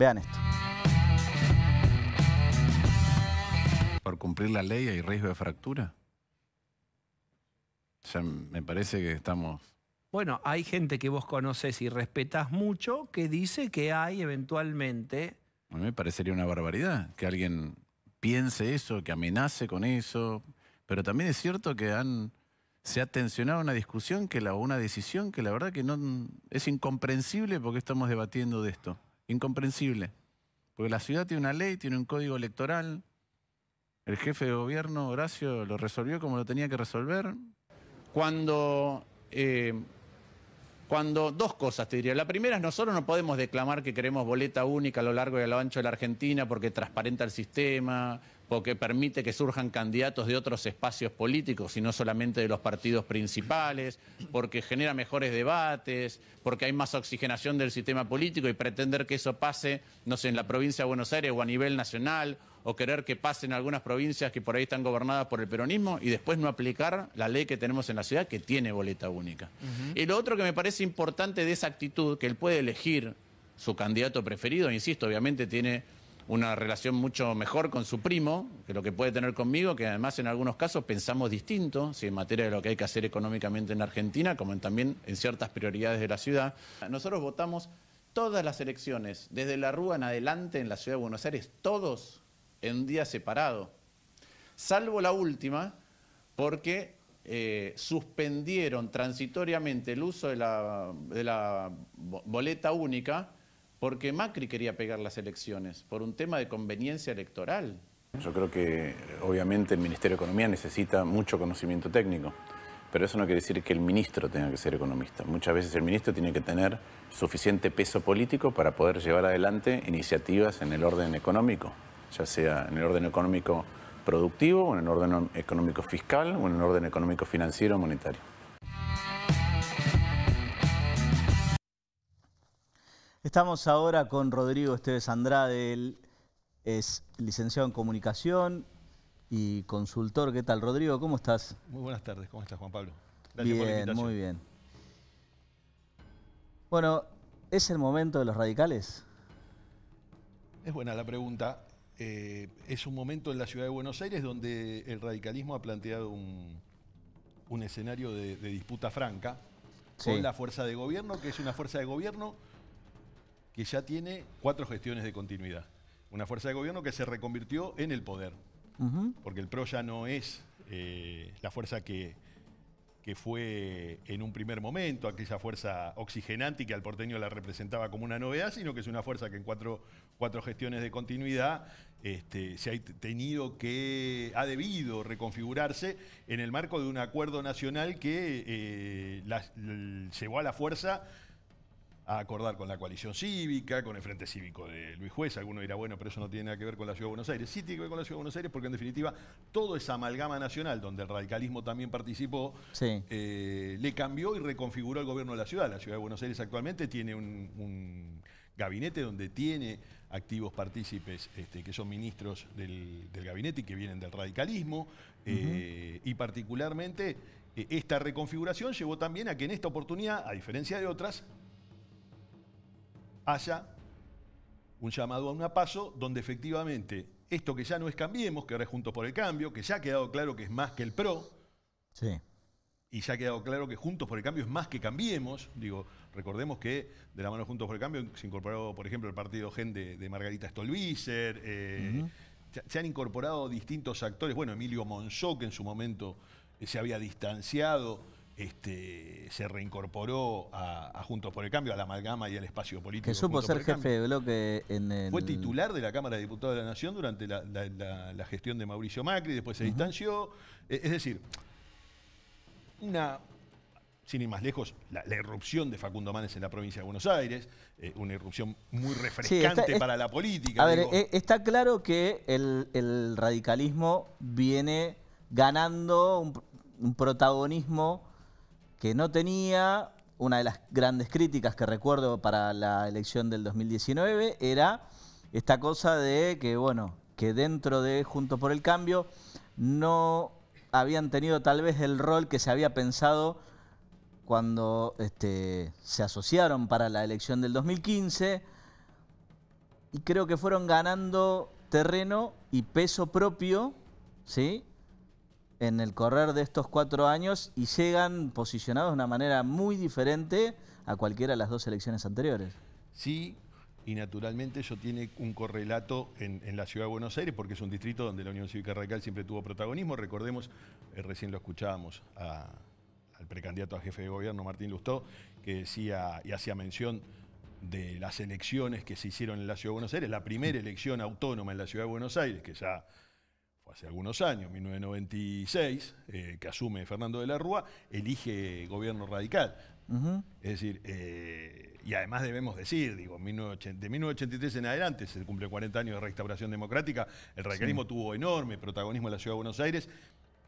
Vean esto. ¿Por cumplir la ley hay riesgo de fractura? O sea, me parece que estamos... Bueno, hay gente que vos conoces y respetás mucho que dice que hay eventualmente... A mí me parecería una barbaridad que alguien piense eso, que amenace con eso. Pero también es cierto que se ha tensionado una discusión, una decisión que la verdad que no es incomprensible porque estamos debatiendo de esto. Incomprensible. Porque la ciudad tiene una ley, tiene un código electoral. El jefe de gobierno, Horacio, lo resolvió como lo tenía que resolver. Cuando dos cosas te diría. La primera es nosotros no podemos declamar que queremos boleta única a lo largo y a lo ancho de la Argentina porque transparenta el sistema, porque permite que surjan candidatos de otros espacios políticos y no solamente de los partidos principales, porque genera mejores debates, porque hay más oxigenación del sistema político y pretender que eso pase, no sé, en la provincia de Buenos Aires o a nivel nacional, o querer que pase en algunas provincias que por ahí están gobernadas por el peronismo y después no aplicar la ley que tenemos en la ciudad que tiene boleta única. Y lo otro que me parece importante de esa actitud, que él puede elegir su candidato preferido, insisto, obviamente tiene una relación mucho mejor con su primo que lo que puede tener conmigo, que además en algunos casos pensamos distinto, si en materia de lo que hay que hacer económicamente en Argentina, como también en ciertas prioridades de la ciudad. Nosotros votamos todas las elecciones, desde la Rúa en adelante en la ciudad de Buenos Aires, todos en un día separado, salvo la última, porque suspendieron transitoriamente el uso de la boleta única porque Macri quería pegar las elecciones por un tema de conveniencia electoral. Yo creo que obviamente el Ministerio de Economía necesita mucho conocimiento técnico, pero eso no quiere decir que el ministro tenga que ser economista. Muchas veces el ministro tiene que tener suficiente peso político para poder llevar adelante iniciativas en el orden económico, ya sea en el orden económico productivo, o en el orden económico fiscal, o en el orden económico financiero o monetario. Estamos ahora con Rodrigo Esteves Andrade, él es licenciado en comunicación y consultor. ¿Qué tal, Rodrigo? ¿Cómo estás? Muy buenas tardes, ¿cómo estás, Juan Pablo? Gracias por la Bien, invitación. muy bien. Bueno, ¿es el momento de los radicales? Es buena la pregunta. Es un momento en la ciudad de Buenos Aires donde el radicalismo ha planteado un escenario de disputa franca con la fuerza de gobierno, que es una fuerza de gobierno que ya tiene 4 gestiones de continuidad. Una fuerza de gobierno que se reconvirtió en el poder, porque el PRO ya no es la fuerza que fue en un primer momento, aquella fuerza oxigenante y que al porteño la representaba como una novedad, sino que es una fuerza que en cuatro gestiones de continuidad ha debido reconfigurarse en el marco de un acuerdo nacional que llevó a la fuerza a acordar con la coalición cívica, con el Frente Cívico de Luis Juez. Alguno dirá, bueno, pero eso no tiene nada que ver con la Ciudad de Buenos Aires. Sí tiene que ver con la Ciudad de Buenos Aires porque, en definitiva, toda esa amalgama nacional, donde el radicalismo también participó, le cambió y reconfiguró el gobierno de la ciudad. La Ciudad de Buenos Aires actualmente tiene un gabinete donde tiene activos partícipes que son ministros del gabinete y que vienen del radicalismo. Y particularmente, esta reconfiguración llevó también a que en esta oportunidad, a diferencia de otras, haya un llamado a un paso donde efectivamente esto que ya no es Cambiemos, que ahora es Juntos por el Cambio, que ya ha quedado claro que es más que el PRO, y ya ha quedado claro que Juntos por el Cambio es más que Cambiemos. Digo, recordemos que de la mano de Juntos por el Cambio se incorporó, por ejemplo, el partido GEN de Margarita Stolbizer, se han incorporado distintos actores, bueno, Emilio Monzó, que en su momento se había distanciado, se reincorporó a Juntos por el Cambio, a la amalgama y al espacio político. Que supo ser jefe de bloque Fue titular de la Cámara de Diputados de la Nación durante la gestión de Mauricio Macri, después se distanció. Es decir, sin ir más lejos, la irrupción de Facundo Manes en la provincia de Buenos Aires, una irrupción muy refrescante para la política. A ver, está claro que el radicalismo viene ganando un protagonismo que no tenía. Una de las grandes críticas que recuerdo para la elección del 2019 era esta cosa de que, bueno, que dentro de Juntos por el Cambio no habían tenido tal vez el rol que se había pensado cuando se asociaron para la elección del 2015. y creo que fueron ganando terreno y peso propio, ¿sí?, en el correr de estos 4 años y llegan posicionados de una manera muy diferente a cualquiera de las 2 elecciones anteriores. Sí, y naturalmente eso tiene un correlato en la Ciudad de Buenos Aires, porque es un distrito donde la Unión Cívica Radical siempre tuvo protagonismo. Recordemos, recién lo escuchábamos al precandidato a jefe de gobierno, Martín Lustó, que decía y hacía mención de las elecciones que se hicieron en la Ciudad de Buenos Aires, la primera elección autónoma en la Ciudad de Buenos Aires, que ya fue hace algunos años, 1996, que asume Fernando de la Rúa, elige gobierno radical. Es decir, y además debemos decir, digo, de 1983 en adelante, se cumplen 40 años de restauración democrática, el radicalismo tuvo enorme protagonismo en la Ciudad de Buenos Aires.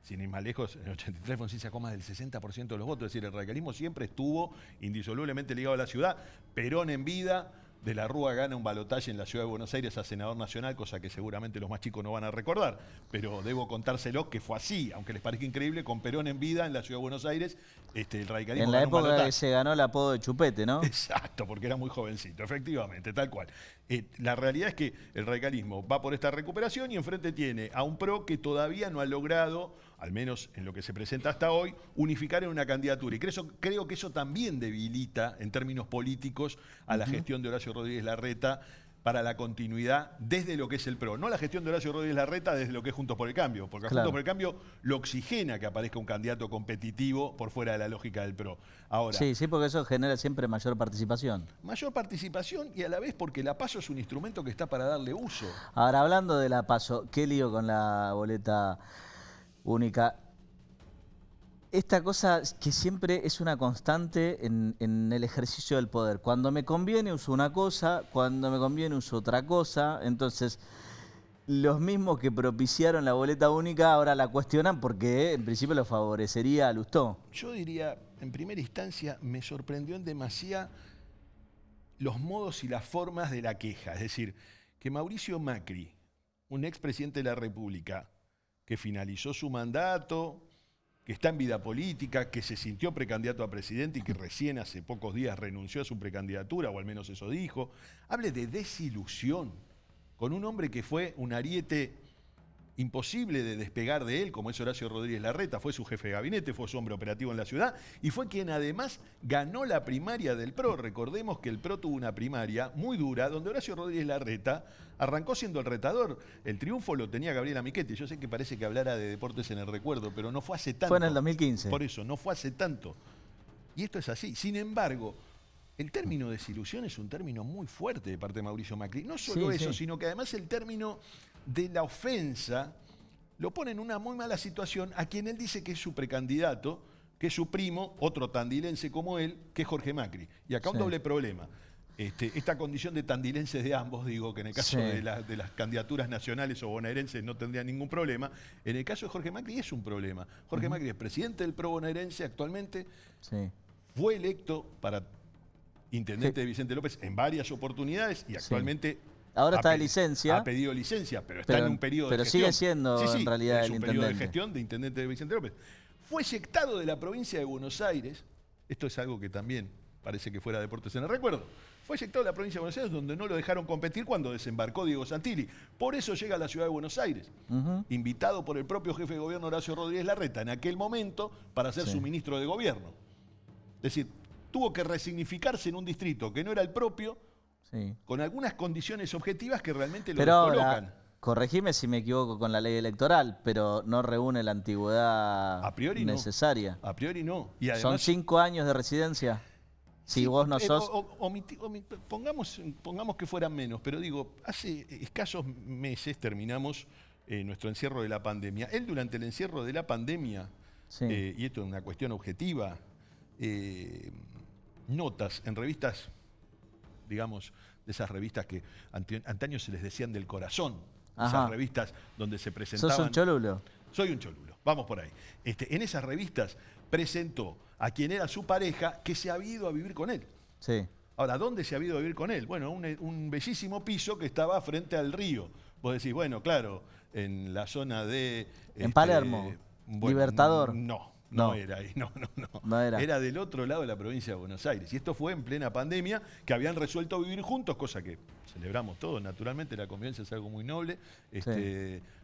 Sin ir más lejos, en el 83 Fonsi sacó más del 60% de los votos. Es decir, el radicalismo siempre estuvo indisolublemente ligado a la ciudad. Perón en vida, de la Rúa gana un balotaje en la Ciudad de Buenos Aires a senador nacional, cosa que seguramente los más chicos no van a recordar, pero debo contárselo que fue así, aunque les parezca increíble, con Perón en vida en la Ciudad de Buenos Aires, el radicalismo en la ganó un época balotaje. que se ganó el apodo de Chupete, ¿no? Exacto, porque era muy jovencito, efectivamente, tal cual. La realidad es que el radicalismo va por esta recuperación y enfrente tiene a un PRO que todavía no ha logrado, al menos en lo que se presenta hasta hoy, unificar en una candidatura. Y creo que eso también debilita, en términos políticos, a la gestión de Horacio Rodríguez Larreta para la continuidad desde lo que es el PRO. No la gestión de Horacio Rodríguez Larreta desde lo que es Juntos por el Cambio, porque Claro. Juntos por el Cambio lo oxigena que aparezca un candidato competitivo por fuera de la lógica del PRO. Ahora, Sí, sí, porque eso genera siempre mayor participación. mayor participación y a la vez porque la PASO es un instrumento que está para darle uso. Ahora, hablando de la PASO, qué lío con la boleta única. Esta cosa que siempre es una constante en el ejercicio del poder. Cuando me conviene uso una cosa, cuando me conviene uso otra cosa. Entonces, los mismos que propiciaron la boleta única ahora la cuestionan porque en principio lo favorecería a Lustó. Yo diría, en primera instancia, me sorprendió en demasía los modos y las formas de la queja. Es decir, que Mauricio Macri, un expresidente de la República, que finalizó su mandato, que está en vida política, que se sintió precandidato a presidente y que recién hace pocos días renunció a su precandidatura, o al menos eso dijo, hable de desilusión con un hombre que fue un ariete imposible de despegar de él, como es Horacio Rodríguez Larreta, fue su jefe de gabinete, fue su hombre operativo en la ciudad y fue quien además ganó la primaria del PRO. Recordemos que el PRO tuvo una primaria muy dura donde Horacio Rodríguez Larreta arrancó siendo el retador. El triunfo lo tenía Gabriela Michetti. Yo sé que parece que hablara de deportes en el recuerdo, pero no fue hace tanto. Fue en el 2015. Por eso, no fue hace tanto. Y esto es así. Sin embargo, el término desilusión es un término muy fuerte de parte de Mauricio Macri. No solo Sí, eso, sí. sino que además el término de la ofensa lo pone en una muy mala situación a quien él dice que es su precandidato, que es su primo, otro tandilense como él, que es Jorge Macri. Y acá un Sí. doble problema. Esta condición de tandilenses de ambos, digo que en el caso Sí. de las candidaturas nacionales o bonaerenses no tendría ningún problema. En el caso de Jorge Macri es un problema. Jorge Macri es presidente del PRO bonaerense actualmente, Sí. fue electo para intendente de Vicente López en varias oportunidades y actualmente Ahora está de pedi- licencia. Ha pedido licencia, pero está Pero- en un periodo pero de gestión. sigue siendo, en realidad, es el un periodo de intendente. gestión de intendente de Vicente López. Fue eyectado de la provincia de Buenos Aires. Esto es algo que también parece que fuera deportes en el recuerdo. Fue eyectado de la provincia de Buenos Aires donde no lo dejaron competir cuando desembarcó Diego Santilli. Por eso llega a la ciudad de Buenos Aires, invitado por el propio jefe de gobierno Horacio Rodríguez Larreta en aquel momento para ser Sí. su ministro de gobierno. Es decir, tuvo que resignificarse en un distrito que no era el propio, Sí. con algunas condiciones objetivas que realmente lo Pero descolocan. ahora, corregime si me equivoco con la ley electoral, pero no reúne la antigüedad A priori no. necesaria. A priori no. Y ¿Son además, 5 años de residencia? Si sí, vos no sos... pongamos que fueran menos, pero digo, hace escasos meses terminamos nuestro encierro de la pandemia. Él durante el encierro de la pandemia, Sí. y esto es una cuestión objetiva, notas en revistas, digamos, de esas revistas que antaño se les decían del corazón, Ajá. esas revistas donde se presentaban... ¿Sos un cholulo? Soy un cholulo, vamos por ahí. En esas revistas presentó a quien era su pareja que se había ido a vivir con él. Sí. Ahora, ¿dónde se había ido a vivir con él? Bueno, un bellísimo piso que estaba frente al río. Vos decís, bueno, claro, en la zona de... En Palermo, Libertador. No, No era ahí, no. No era. Era del otro lado de la provincia de Buenos Aires. Y esto fue en plena pandemia, que habían resuelto vivir juntos, cosa que celebramos todos. Naturalmente la convivencia es algo muy noble.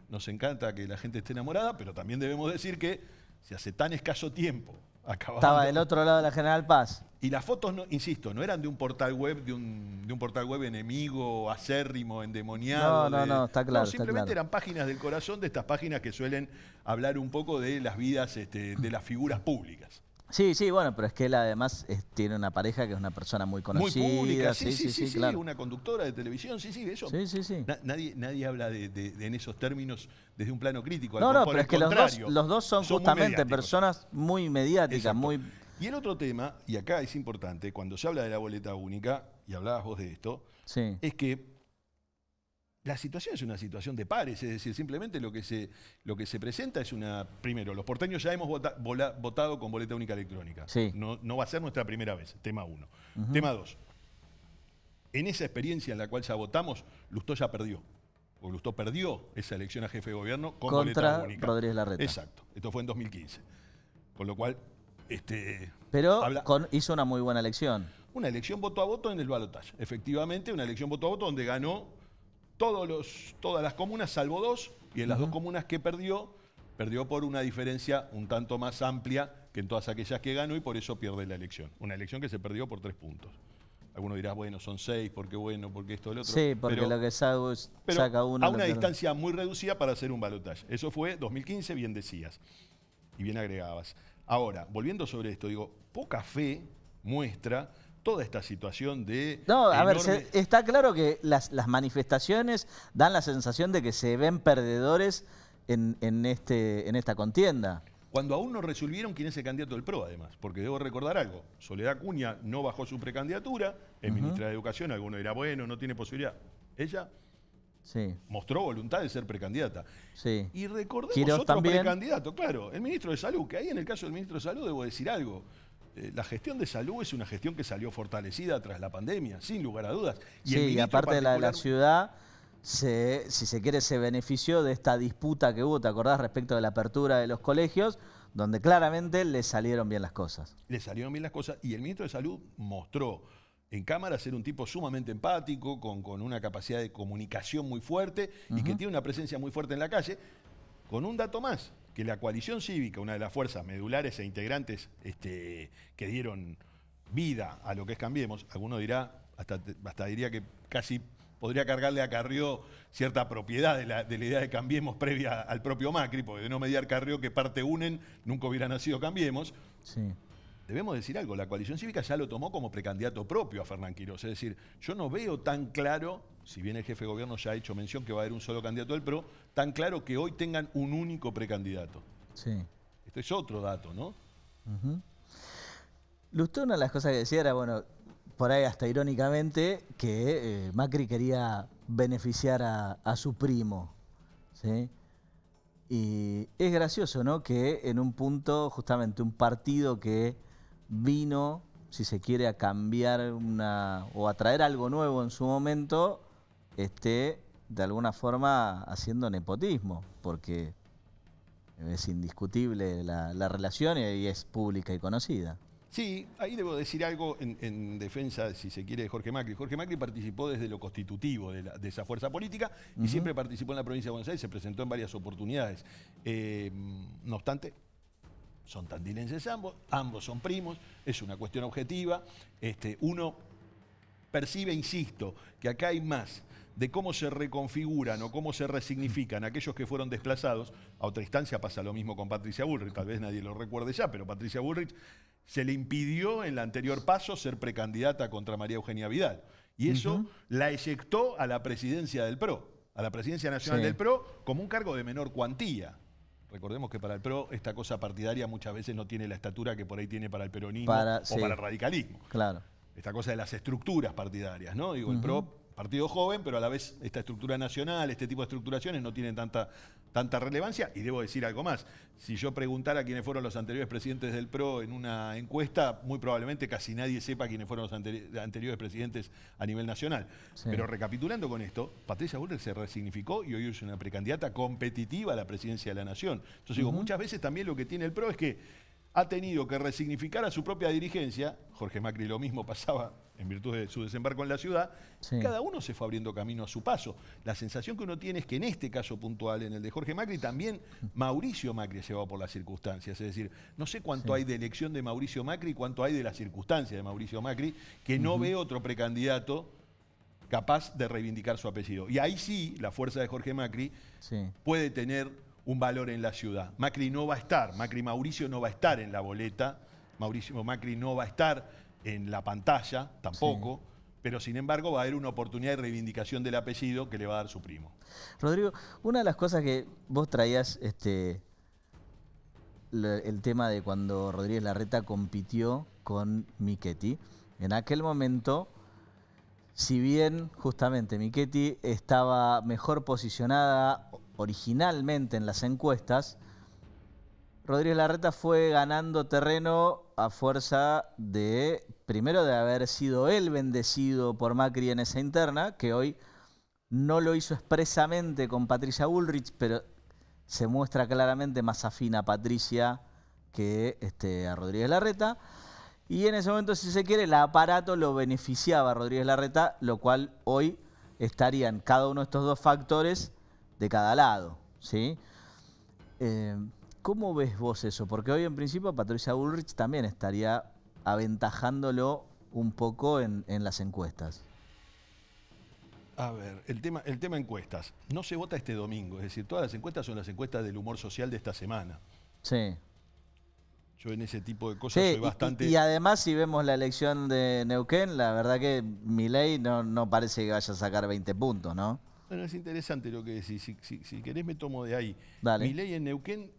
Nos encanta que la gente esté enamorada, pero también debemos decir que si hace tan escaso tiempo estaba del otro lado de la General Paz. Y las fotos, no, insisto, no eran de un portal web, de un portal web enemigo, acérrimo, endemoniado. No, está claro. No, simplemente eran páginas del corazón, de estas páginas que suelen hablar un poco de las vidas de las figuras públicas. Sí, bueno, pero es que él además tiene una pareja que es una persona muy conocida. Muy pública, sí, claro. una conductora de televisión, eso. Sí. Nadie habla en esos términos desde un plano crítico. No, pero es que los dos son justamente personas muy mediáticas, Exacto. muy... Y el otro tema, y acá es importante, cuando se habla de la boleta única, y hablabas vos de esto, es que la situación es una situación de pares, es decir, simplemente lo que se presenta es primero, los porteños ya hemos votado con boleta única electrónica. Sí. No va a ser nuestra primera vez, tema 1. Tema 2. En esa experiencia en la cual ya votamos, Lustó ya perdió. O Lustó perdió esa elección a jefe de gobierno con boleta única. Rodríguez Larreta. Exacto. Esto fue en 2015. Con lo cual... Pero hizo una muy buena elección. Una elección voto a voto en el balotaje. Efectivamente, una elección voto a voto donde ganó todas las comunas, salvo 2, y en las 2 comunas que perdió por una diferencia un tanto más amplia que en todas aquellas que ganó y por eso pierde la elección. Una elección que se perdió por 3 puntos. Algunos dirán, bueno, son 6, ¿por qué bueno? ¿Por qué esto, el otro? Sí, porque lo que saca uno... a una distancia muy reducida para hacer un balotaje. Eso fue 2015, bien decías, y bien agregabas. Ahora, volviendo sobre esto, digo, poca fe muestra toda esta situación de... No, a ver, está claro que las manifestaciones dan la sensación de que se ven perdedores en esta contienda. Cuando aún no resolvieron quién es el candidato del PRO, además, porque debo recordar algo, Soledad Acuña no bajó su precandidatura, es ministra de Educación, alguno dirá, bueno, no tiene posibilidad. Ella mostró voluntad de ser precandidata. Sí. Y recordemos Quirós otro también. precandidato, claro, el ministro de Salud, que ahí en el caso del ministro de Salud debo decir algo. La gestión de salud es una gestión que salió fortalecida tras la pandemia, sin lugar a dudas. Y aparte de la ciudad, si se quiere, se benefició de esta disputa que hubo, ¿te acordás? Respecto de la apertura de los colegios, donde claramente le salieron bien las cosas. Le salieron bien las cosas y el ministro de Salud mostró en cámara ser un tipo sumamente empático, con una capacidad de comunicación muy fuerte y que tiene una presencia muy fuerte en la calle, con un dato más, que la coalición cívica, una de las fuerzas medulares e integrantes que dieron vida a lo que es Cambiemos, alguno dirá, hasta diría que casi podría cargarle a Carrió cierta propiedad de la idea de Cambiemos previa al propio Macri, porque de no mediar Carrió que parte unen, nunca hubiera nacido Cambiemos. Sí. Debemos decir algo, la coalición cívica ya lo tomó como precandidato propio a Fernán Quirós. Es decir, yo no veo tan claro, si bien el jefe de gobierno ya ha hecho mención que va a haber un solo candidato del PRO, tan claro que hoy tengan un único precandidato. Sí. Esto es otro dato, ¿no? Lustó, una de las cosas que decía era, bueno, por ahí hasta irónicamente, que Macri quería beneficiar a su primo, ¿sí? Y es gracioso, ¿no? Que en un punto, justamente un partido que vino, si se quiere, a cambiar o a traer algo nuevo en su momento, esté de alguna forma haciendo nepotismo, porque es indiscutible la relación y es pública y conocida. Sí, ahí debo decir algo en defensa, si se quiere, de Jorge Macri. Jorge Macri participó desde lo constitutivo de esa fuerza política y siempre participó en la provincia de Buenos Aires, se presentó en varias oportunidades. No obstante, son tandilenses ambos son primos, es una cuestión objetiva. Uno percibe, insisto, que acá hay más de cómo se reconfiguran o cómo se resignifican aquellos que fueron desplazados. A otra instancia pasa lo mismo con Patricia Bullrich, tal vez nadie lo recuerde ya, pero Patricia Bullrich se le impidió en el anterior paso ser precandidata contra María Eugenia Vidal. Y eso la eyectó a la presidencia del PRO, a la presidencia nacional del PRO, como un cargo de menor cuantía. Recordemos que para el PRO esta cosa partidaria muchas veces no tiene la estatura que por ahí tiene para el peronismo o para el radicalismo. Claro. Esta cosa de las estructuras partidarias, ¿no? Digo, el PRO, partido joven, pero a la vez esta estructura nacional, este tipo de estructuraciones no tienen tanta relevancia. Y debo decir algo más. Si yo preguntara quiénes fueron los anteriores presidentes del PRO en una encuesta, muy probablemente casi nadie sepa quiénes fueron los anteriores presidentes a nivel nacional. Sí. Pero recapitulando con esto, Patricia Bullrich se resignificó y hoy es una precandidata competitiva a la presidencia de la Nación. Entonces digo, muchas veces también lo que tiene el PRO es que ha tenido que resignificar a su propia dirigencia. Jorge Macri lo mismo pasaba en virtud de su desembarco en la ciudad. Sí. Cada uno se fue abriendo camino a su paso. La sensación que uno tiene es que en este caso puntual, en el de Jorge Macri, también Mauricio Macri se va por las circunstancias. Es decir, no sé cuánto hay de elección de Mauricio Macri, cuánto hay de las circunstancias de Mauricio Macri, que no ve otro precandidato capaz de reivindicar su apellido. Y ahí sí, la fuerza de Jorge Macri puede tener un valor en la ciudad. Macri no va a estar, Mauricio no va a estar en la boleta, Mauricio Macri no va a estar en la pantalla tampoco, pero sin embargo va a haber una oportunidad de reivindicación del apellido que le va a dar su primo. Rodrigo, una de las cosas que vos traías, el tema de cuando Rodríguez Larreta compitió con Michetti. En aquel momento, si bien justamente Michetti estaba mejor posicionada originalmente en las encuestas, Rodríguez Larreta fue ganando terreno a fuerza de, primero, de haber sido él bendecido por Macri en esa interna, que hoy no lo hizo expresamente con Patricia Bullrich, pero se muestra claramente más afín a Patricia que a Rodríguez Larreta. Y en ese momento, si se quiere, el aparato lo beneficiaba a Rodríguez Larreta, lo cual hoy estarían cada uno de estos dos factores de cada lado, ¿sí? ¿Cómo ves vos eso? Porque hoy en principio Patricia Bullrich también estaría aventajándolo un poco en las encuestas. A ver, el tema encuestas. No se vota este domingo, es decir, todas las encuestas son las encuestas del humor social de esta semana. Sí. Yo en ese tipo de cosas soy bastante... Y además, si vemos la elección de Neuquén, la verdad que Milei no parece que vaya a sacar 20 puntos, ¿no? Bueno, es interesante lo que decís. Si querés me tomo de ahí. Dale. Milei en Neuquén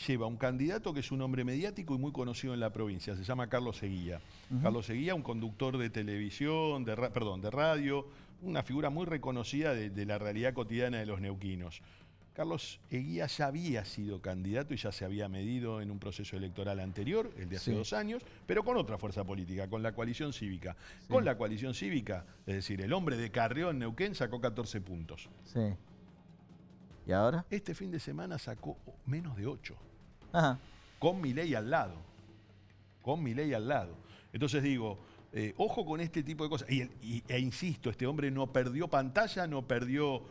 lleva un candidato que es un hombre mediático y muy conocido en la provincia. Se llama Carlos Eguía. Carlos Eguía, un conductor de televisión, de radio, una figura muy reconocida de la realidad cotidiana de los neuquinos. Carlos Eguía ya había sido candidato y ya se había medido en un proceso electoral anterior, el de hace 2 años, pero con otra fuerza política, con la coalición cívica. Con la coalición cívica, es decir, el hombre de Carrión, Neuquén, sacó 14 puntos. Sí. ¿Y ahora? Este fin de semana sacó menos de 8. Ajá. Con Milei al lado. Con Milei al lado. Entonces digo, ojo con este tipo de cosas. E insisto, este hombre no perdió pantalla, no perdió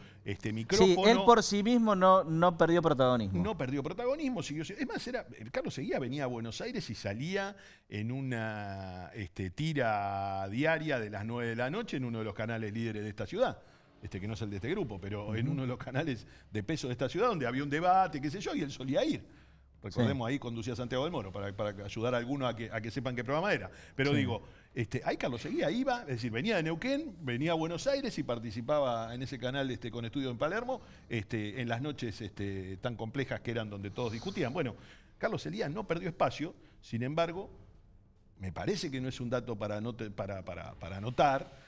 micrófono. Sí, él por sí mismo no perdió protagonismo. No perdió protagonismo. Siguió, es más, Carlos Eguía venía a Buenos Aires y salía en una tira diaria de las 9 de la noche en uno de los canales líderes de esta ciudad. Que no es el de este grupo, pero en uno de los canales de peso de esta ciudad, donde había un debate, qué sé yo, y él solía ir. Recordemos, ahí conducía Santiago del Moro, para ayudar a algunos a que sepan qué programa era. Pero digo, ahí Carlos Eguía iba, es decir, venía de Neuquén, venía a Buenos Aires y participaba en ese canal con estudio en Palermo, en las noches tan complejas que eran donde todos discutían. Bueno, Carlos Eguía no perdió espacio, sin embargo, me parece que no es un dato para anotar.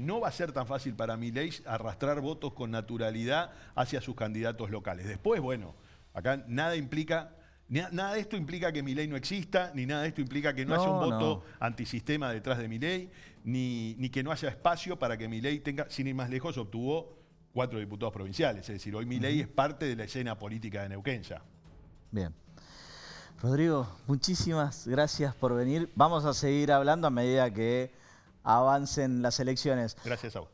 No va a ser tan fácil para Milei arrastrar votos con naturalidad hacia sus candidatos locales. Después, bueno, acá nada de esto implica que Milei no exista, ni nada de esto implica que no haya un voto antisistema detrás de Milei, ni que no haya espacio para que Milei tenga, sin ir más lejos, obtuvo 4 diputados provinciales. Es decir, hoy Milei es parte de la escena política de Neuquén ya. Bien. Rodrigo, muchísimas gracias por venir. Vamos a seguir hablando a medida que avancen las elecciones. Gracias a vos.